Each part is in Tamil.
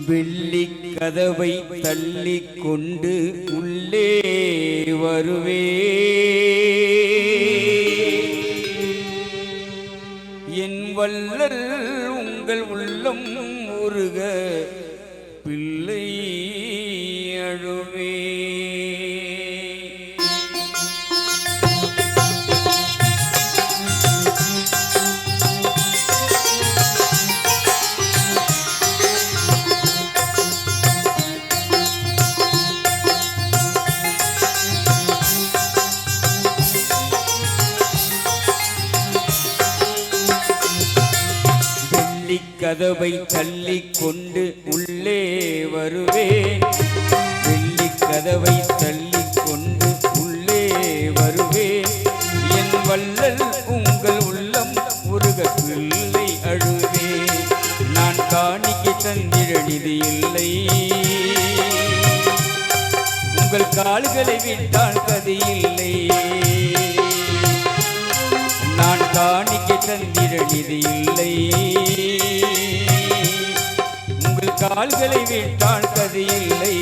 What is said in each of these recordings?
வெள்ளிக் கதவை தள்ளிக் கொண்டு உள்ளே வருவே என் வல்லல் உங்கள் உள்ளம் உருக பிள்ளை அழுவே கதவை தள்ளிக் கொண்டு உள்ளே வருவே வெள்ளிக் கதவை தள்ளிக் கொண்டு உள்ளே வருவே என் வல்லல் உங்கள் உள்ளம் உருக பிள்ளை அழுவே நான் காணிக்கை தந்திட நிதி இல்லை உங்கள் கால்களை விட்டால் கதி இல்லை நான் காணிக்கை தந்திட நிதி இல்லை உங்கள் கால்களை விட்டால் கதி இல்லை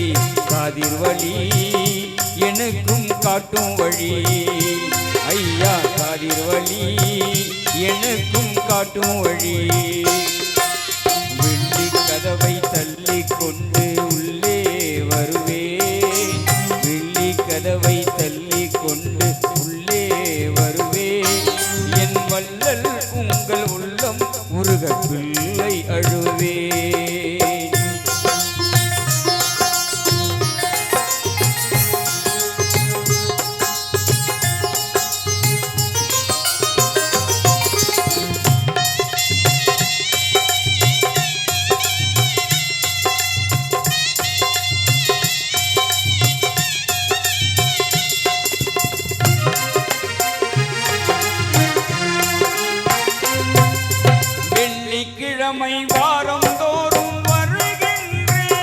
காதிர் வழி எனக்கும் காட்டும் வழி ஐயா காதிர் வழி எனக்கும் காட்டும் வழி வெள்ளி கதவை தள்ளிக் கொண்டு உள்ளே வருவே வெள்ளி கதவை தள்ளிக் கொண்டு உள்ளே வருவே என் வல்லல் உங்கள் உள்ளம் உருக பிள்ளை அழுவே கிழமை வாரம் தோறும் வருகின்றேன்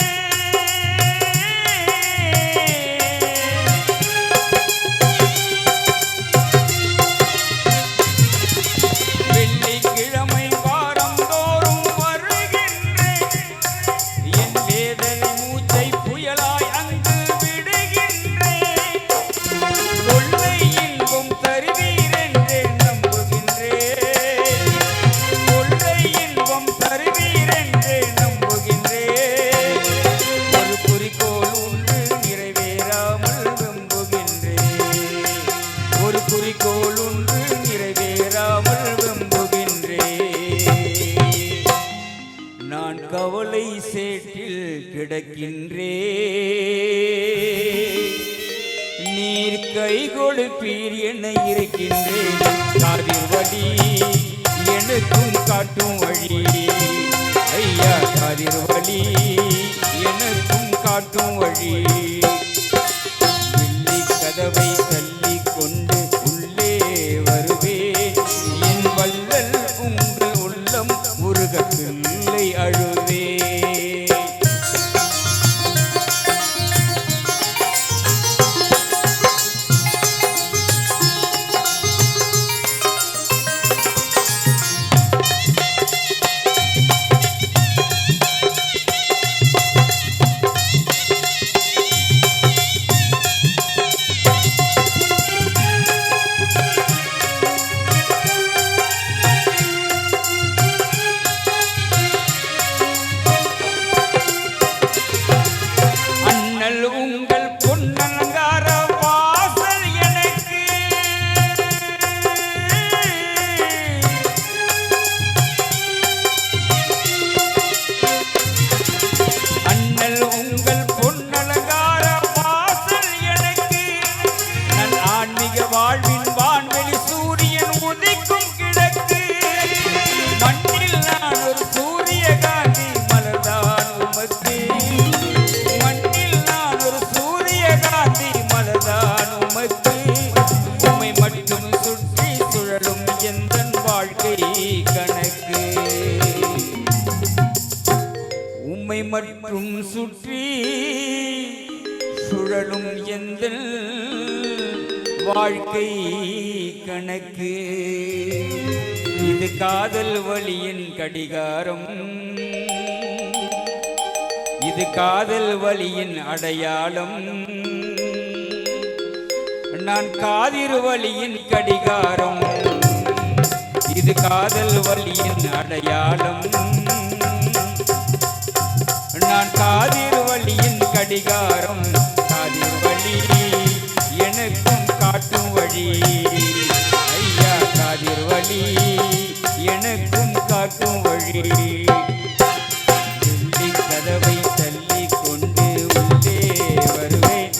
வெள்ளிக்கிழமை வாரம் தோறும் வருகின்றேன் என் வேதனை மூச்சை புயலாய் அங்கு விடுகின்றேன் கொள்ளை இன்பம் தருவீர் என்று நம்புகின்றேன் தருவீர் என்று நம்புகின்றேன் ஒரு குறிக்கோள் ஒன்று நிறைவேறாமல் வெம்புகின்றேன் ஒரு குறிக்கோள் ஒன்று நிறைவேறாமல் வெம்புகின்றேன் நான் கவலை சேற்றில் கிடக்கின்றேன் நீர் கை கொடுப்பீர் என இருக்கின்றேன் காதிர் வழி எனக்கும் காட்டும் வழி ஐயா காதிர் வழி எனக்கும் காட்டும் வழி வெள்ளி கதவை தள்ளிக் கொண்டு உள்ளே வருவே என் வல்லல் உங்கள் உள்ளம் உருக பிள்ளை அழுவே உங்கள் பொன்னலங்கார வாசல் எனக்கு அண்ணல் உங்கள் பொன்னலங்கார வாசல் எனக்கு நன் ஆன்மீக வாழ்வின் வான்வெளி சூரியன் உதிக்கும் கிழக்கு மண்ணில் நான் ஒரு சூரியகாந்தி மலர்தான் உமக்கு உம்மை மட்டும் சுற்றி சுழலும் எந்தன் வாழ்க்கை கணக்கு உம்மை மட்டும் சுற்றி சுழலும் எந்தன் வாழ்க்கை கணக்கு இது காதல் வழியின் கடிகாரம் இது காதல் வலியின் அடையாளம். நான் காதிர் வலியின் கடிகாரம். இது காதல் வலியின் அடையாளம். நான் காதிர் வலியின் கடிகாரம். காதிர் வலி எனக்கும் காட்டும் வழி. ஐயா காதிர் வலி எனக்கும் காட்டும் வழி. வெள்ளி கதவை தள்ளி கொண்டு உள்ளே வருவேன்.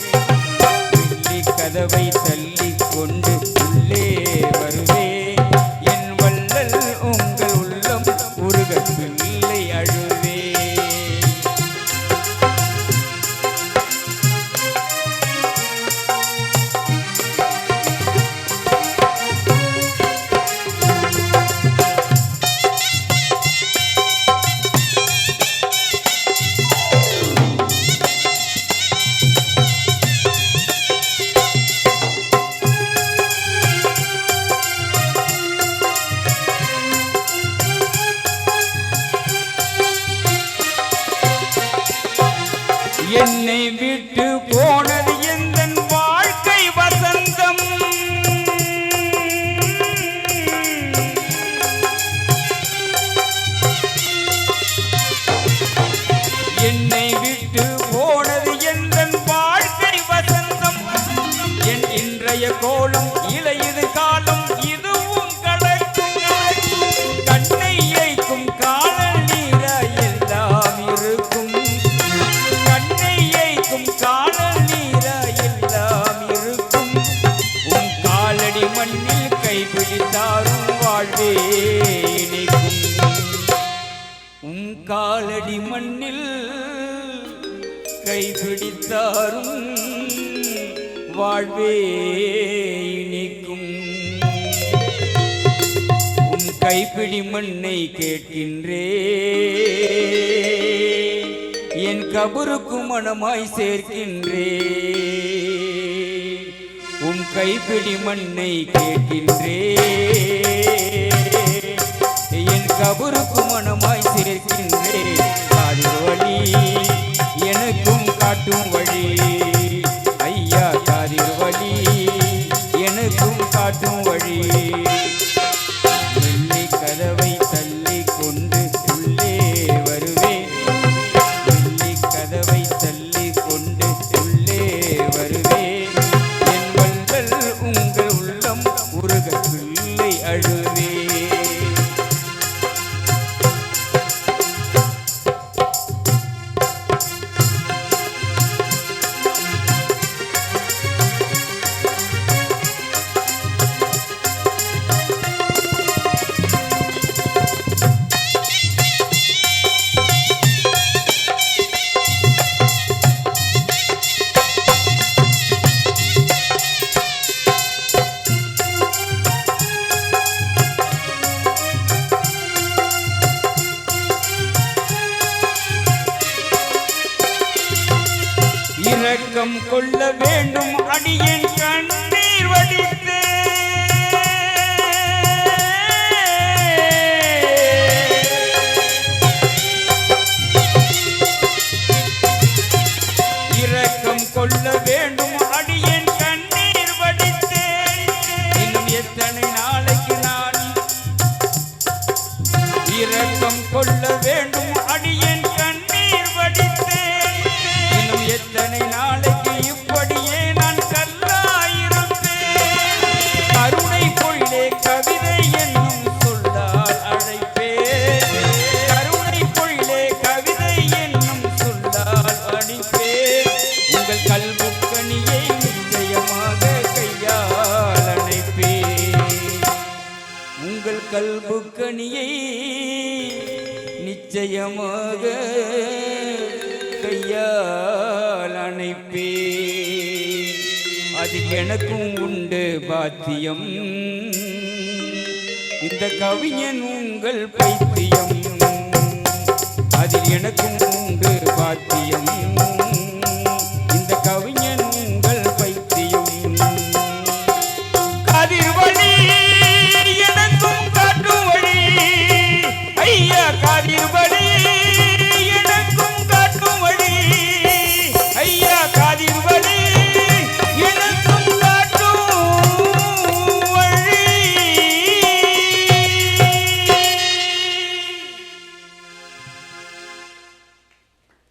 வெள்ளி கதவை தள்ளி கொண்டு உள்ளே வருவேன். என் வள்ளல் உங்கள் உள்ளம் உருக பிள்ளை அழுவே. என்னை விட்டு போனது எந்தன் வாழ்க்கை வசந்தம். என்னை விட்டு போனது எந்தன் வாழ்க்கை வசந்தம். என் இன்றைய கோலம் இளையது காலம் இதுவும் கடக்கும். கண்ணை ஏய்க்கும் காணல் நீர எல்லாம் இருக்கும். காணல் நீர எல்லாம் இருக்கும். உன் காலடி மண்ணில் கைப்பிடித்தாரும் வாழ்வே இனிக்கும். உன் காலடி மண்ணில் கைப்பிடித்தாரும் வாழ்வே இனிக்கும். உன் கைப்பிடி மண்ணை கேட்கின்றே. என் கபருக்கு மனமாய் சேர்க்கின்றே. உன் கைப்பிடி மண்ணை கேட்கின்றே. என் கபருக்கு மனமாய் சேர்க்கின்றே. காதிர் வலி எனக்கும் காட்டும் வழி. ஐயா காதிர் வலி எனக்கும் காட்டும் வழி. வெள்ளி கதவை தள்ளி கொண்டு உள்ளே வருவேன். கதவை தள்ளி கொண்டு உள்ளே வருவேன். என் வள்ளல் உங்கள் உள்ளம் உருக பிள்ளை அழுவே. இரக்கம் கொள்ள வேண்டும் அடியேன் கண்ணீர் வடித்து. இரக்கம் கொள்ள வேண்டும் அடியேன் கண்ணீர் வடித்து. இன்னும் எத்தனை நாளைக்கு நான் இரக்கம் கொள்ள வேண்டும் அடியேன் கண்ணீர் வடித்து. இன்னும் எத்தனை நாளைக்கு இப்படியே நான் கல்லாயிருப்பேன். கருணை பொழிலே கவிதை என்னும் சொல்லால் அழைப்பேன். கருணை பொழிலே கவிதை என்னும் சொல்லால் அழைப்பேன். உங்கள் கல்புக்கணியை நிச்சயமாக கையால் அணைப்பேன். உங்கள் கல்புக்கணியை நிச்சயமாக கையால் அணைப்பே. அதில் எனக்கும் உண்டு பாத்தியம். இந்த கவிஞன் உங்கள் பைத்தியம். அதில் எனக்கும் உண்டு பாத்தியம். இந்த கவிஞன் உங்கள் பைத்தியம். காதிர் வலி எனக்கும் காட்டும் வழி. ஐயா காதிர் வலி